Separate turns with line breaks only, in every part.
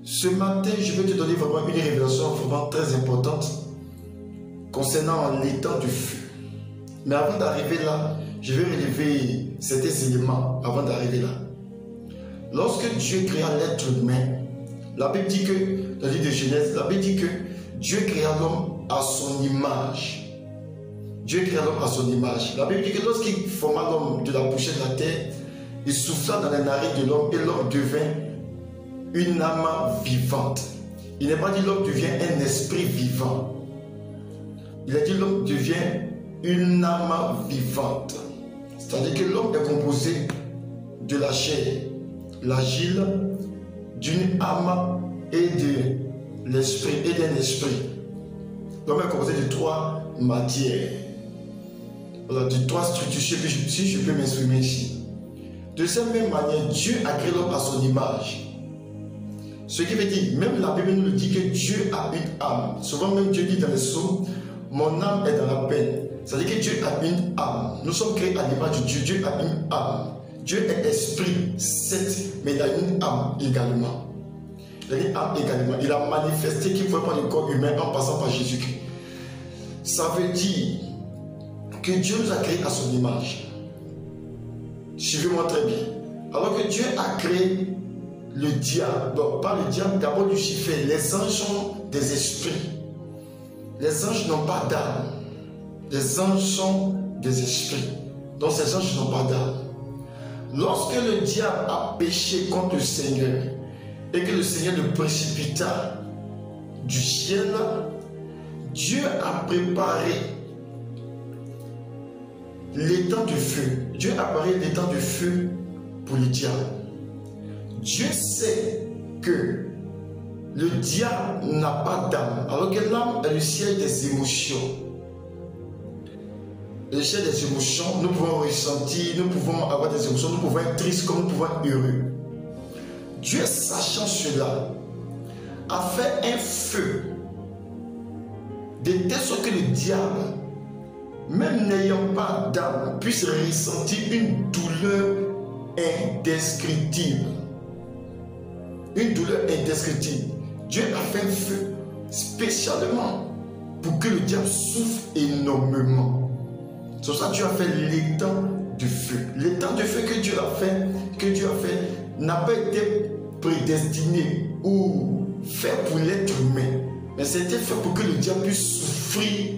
Ce matin, je vais te donner vraiment une révélation vraiment très importante concernant l'état du feu. Mais avant d'arriver là, je vais relever certains éléments avant d'arriver là. Lorsque Dieu créa l'être humain, la Bible dit que, dans le livre de Genèse, la Bible dit que Dieu créa l'homme à son image. Dieu créa l'homme à son image. La Bible dit que lorsqu'il forma l'homme de la poussière de la terre, il souffla dans les narines de l'homme et l'homme devint une âme vivante. Il n'est pas dit l'homme devient un esprit vivant. Il a dit l'homme devient une âme vivante. C'est-à-dire que l'homme est composé de la chair, l'agile, d'une âme et de l'esprit et d'un esprit. L'homme est composé de trois matières. Voilà, de trois structures, si je peux m'exprimer ici. De cette même manière, Dieu a créé l'homme à son image. Ce qui veut dire, même la Bible nous dit que Dieu a une âme. Souvent même Dieu dit dans les psaumes, mon âme est dans la peine. C'est-à-dire que Dieu a une âme. Nous sommes créés à l'image de Dieu. Dieu a une âme. Dieu est esprit, certes, mais il a une âme également. Il a une âme également. Il a manifesté qu'il ne pouvait pas le corps humain en passant par Jésus-Christ. Ça veut dire que Dieu nous a créés à son image. Suivez-moi très bien. Alors que Dieu a créé le diable, bon, pas le diable, d'abord Lucifer. Les anges sont des esprits. Les anges n'ont pas d'âme. Les anges sont des esprits. Donc ces anges n'ont pas d'âme. Lorsque le diable a péché contre le Seigneur et que le Seigneur le précipita du ciel, Dieu a préparé l'étang du feu. Dieu a préparé l'étang du feu pour le diable. Dieu sait que le diable n'a pas d'âme, alors que l'âme est le siège des émotions. Le siège des émotions, nous pouvons ressentir, nous pouvons avoir des émotions, nous pouvons être tristes comme nous pouvons être heureux. Dieu, sachant cela, a fait un feu de telle sorte que le diable, même n'ayant pas d'âme, puisse ressentir une douleur indescriptible. Une douleur indescriptible. Dieu a fait un feu spécialement pour que le diable souffre énormément. C'est pour ça que Dieu a fait l'étang du feu. L'étang du feu que Dieu a fait, n'a pas été prédestiné ou fait pour l'être humain. Mais c'était fait pour que le diable puisse souffrir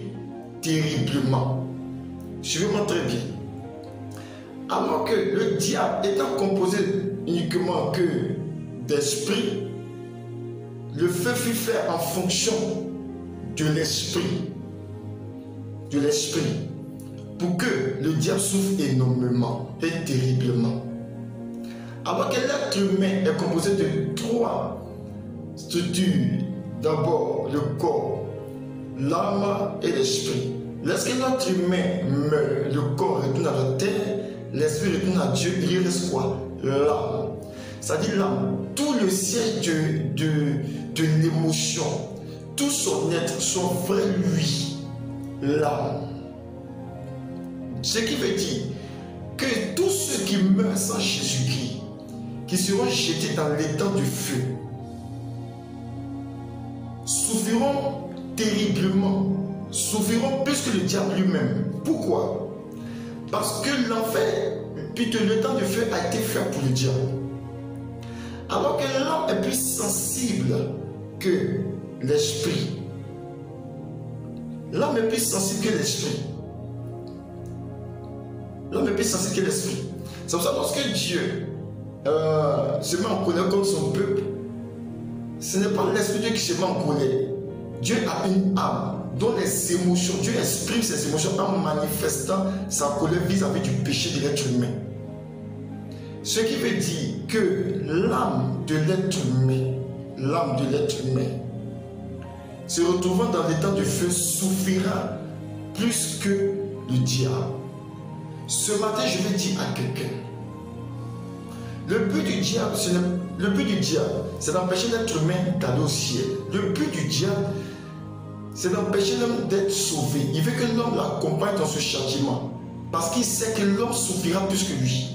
terriblement. Suivez-moi très bien. Alors que le diable étant composé uniquement que d'esprit, le feu fut fait en fonction de l'esprit. De l'esprit. Pour que le diable souffre énormément et terriblement. Alors que l'être humain est composé de trois structures. D'abord, le corps, l'âme et l'esprit. Lorsque l'être humain meurt, le corps retourne à la terre, l'esprit retourne à Dieu, il reste quoi? L'âme. C'est-à-dire l'âme, tout le siège de l'émotion, tout son être, son vrai lui, l'âme. Ce qui veut dire que tous ceux qui meurent sans Jésus-Christ, qui seront jetés dans l'étang du feu, souffriront terriblement, souffriront plus que le diable lui-même. Pourquoi? Parce que l'enfer, plutôt le temps du feu a été fait pour le diable. Alors que l'homme est plus sensible que l'esprit. L'homme est plus sensible que l'esprit. L'homme est plus sensible que l'esprit. C'est pour ça que lorsque Dieu se met en colère contre son peuple, ce n'est pas l'esprit de Dieu qui se met en colère. Dieu a une âme dont les émotions, Dieu exprime ses émotions en manifestant sa colère vis-à-vis du péché de l'être humain. Ce qui veut dire que l'âme de l'être humain, se retrouvant dans l'état de feu, souffrira plus que le diable. Ce matin, je vais dire à quelqu'un, le but du diable, c'est d'empêcher l'être humain d'aller au ciel. Le but du diable, c'est d'empêcher l'homme d'être sauvé. Il veut que l'homme l'accompagne dans ce châtiment, parce qu'il sait que l'homme souffrira plus que lui.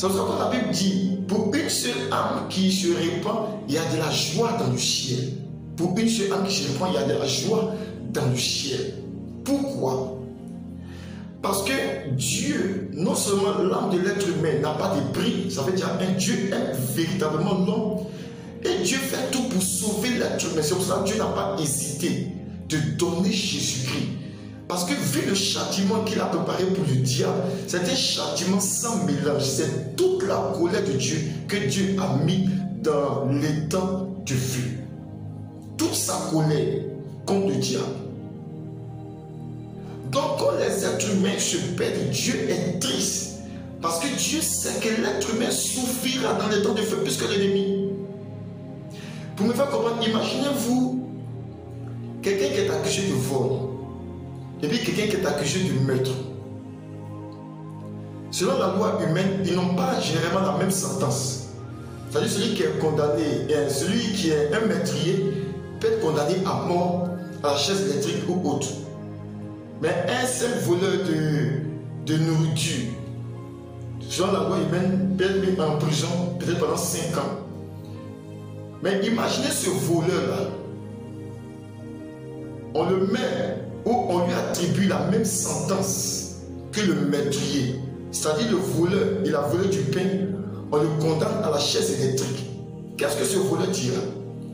C'est pour ça que la Bible dit, pour une seule âme qui se répand, il y a de la joie dans le ciel. Pour une seule âme qui se répand, il y a de la joie dans le ciel. Pourquoi? Parce que Dieu, non seulement l'âme de l'être humain n'a pas de prix, ça veut dire un Dieu aime véritablement l'homme, et Dieu fait tout pour sauver l'être humain. C'est pour ça que Dieu n'a pas hésité de donner Jésus-Christ. Parce que vu le châtiment qu'il a préparé pour le diable, c'est un châtiment sans mélange. C'est toute la colère de Dieu que Dieu a mis dans l'étang du feu. Toute sa colère contre le diable. Donc quand les êtres humains se perdent, Dieu est triste. Parce que Dieu sait que l'être humain souffrira dans l'étang du feu plus que l'ennemi. Pour me faire comprendre, imaginez-vous quelqu'un qui est accusé de vol. Et puis quelqu'un qui est accusé de meurtre. Selon la loi humaine, ils n'ont pas généralement la même sentence. C'est-à-dire celui qui est condamné, celui qui est un meurtrier peut être condamné à mort, à la chaise électrique ou autre. Mais un seul voleur de nourriture, selon la loi humaine, peut être mis en prison peut-être pendant 5 ans. Mais imaginez ce voleur-là. On le met où on lui attribue la même sentence que le meurtrier. C'est-à-dire le voleur, il a volé du pain, on le condamne à la chaise électrique. Qu'est-ce que ce voleur dira?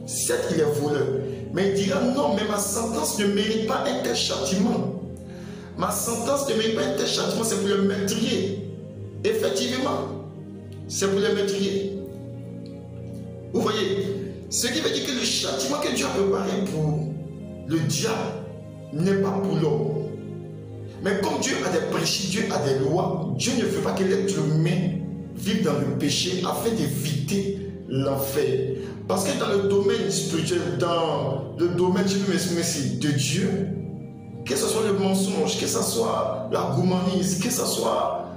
Certes, il est voleur, mais il dira non, mais ma sentence ne mérite pas un tel châtiment. Ma sentence ne mérite pas un tel châtiment, c'est pour le meurtrier. Effectivement, c'est pour le meurtrier. Vous voyez, ce qui veut dire que le châtiment que Dieu a préparé pour le diable n'est pas pour l'homme. Mais comme Dieu a des principes, Dieu a des lois, Dieu ne veut pas que l'être humain vive dans le péché afin d'éviter l'enfer. Parce que dans le domaine spirituel, dans le domaine, je peux m'exprimer de Dieu, que ce soit le mensonge, que ce soit la gourmandise, que ce soit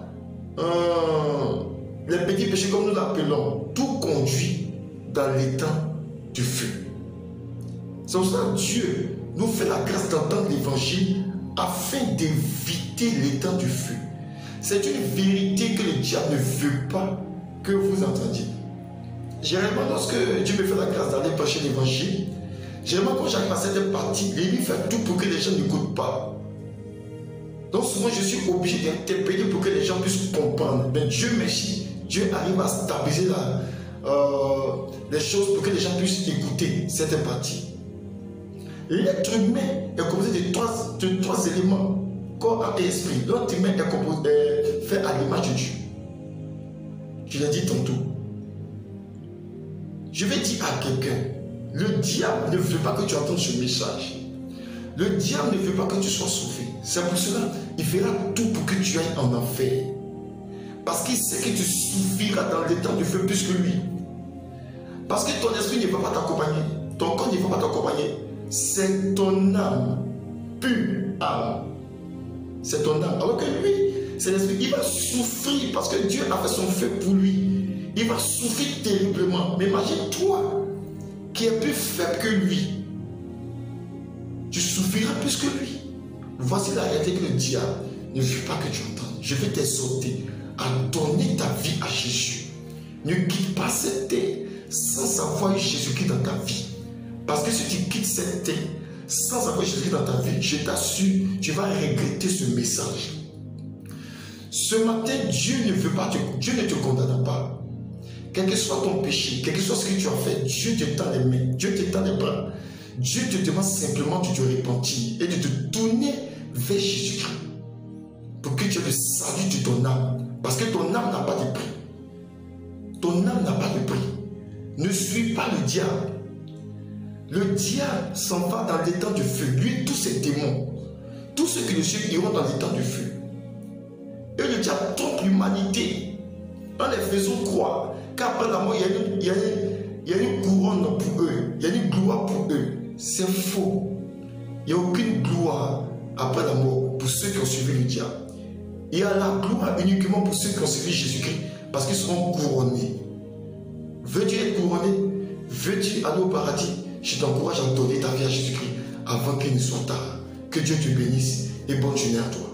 les petits péchés comme nous l'appelons, tout conduit dans l'étang du feu. C'est pour ça que Dieu nous fait la grâce d'entendre l'évangile afin d'éviter l'étang du feu. C'est une vérité que le diable ne veut pas que vous entendiez. Généralement, lorsque Dieu me fait la grâce d'aller prêcher l'évangile, généralement quand j'arrive à cette partie, l'ennemi fait tout pour que les gens n'écoutent pas. Donc souvent je suis obligé d'interpeller pour que les gens puissent comprendre. Mais Dieu merci, Dieu arrive à stabiliser les choses pour que les gens puissent écouter cette partie. L'être humain est composé de trois éléments, corps, âme et esprit. L'être humain est fait à l'image de Dieu. Je l'ai dit tantôt. Je vais dire à quelqu'un, le diable ne veut pas que tu entendes ce message. Le diable ne veut pas que tu sois sauvé. C'est pour cela qu'il fera tout pour que tu ailles en enfer. Parce qu'il sait que tu souffriras dans l'étang du feu plus que lui. Parce que ton esprit ne va pas t'accompagner. Ton corps ne va pas t'accompagner. C'est ton âme, pure âme. C'est ton âme. Alors que lui, c'est l'esprit. Il va souffrir parce que Dieu a fait son feu pour lui. Il va souffrir terriblement. Mais imagine-toi qui est plus faible que lui. Tu souffriras plus que lui. Voici la réalité que le diable ne veut pas que tu entendes. Je vais t'exhorter à donner ta vie à Jésus. Ne quitte pas cette terre sans avoir Jésus-Christ dans ta vie. Parce que si tu quittes cette terre sans avoir Jésus dans ta vie, je t'assure, tu vas regretter ce message. Ce matin, Dieu ne te condamne pas. Quel que soit ton péché, quel que soit ce que tu as fait, Dieu te tend les mains, Dieu te tend les bras. Dieu te demande simplement de te repentir et de te tourner vers Jésus-Christ pour que tu aies le salut de ton âme. Parce que ton âme n'a pas de prix. Ton âme n'a pas de prix. Ne suis pas le diable. Le diable s'en va dans l'étang du feu. Lui, tous ses démons, tous ceux qui le suivent iront dans l'étang du feu. Et le diable trompe l'humanité en les faisant croire qu'après la mort, il y a une couronne pour eux. Il y a une gloire pour eux. C'est faux. Il n'y a aucune gloire après la mort pour ceux qui ont suivi le diable. Il y a la gloire uniquement pour ceux qui ont suivi Jésus-Christ parce qu'ils seront couronnés. Veux-tu être couronné? Veux-tu aller au paradis? Je t'encourage à donner ta vie à Jésus-Christ avant qu'il ne soit tard. Que Dieu te bénisse et bonne journée à toi.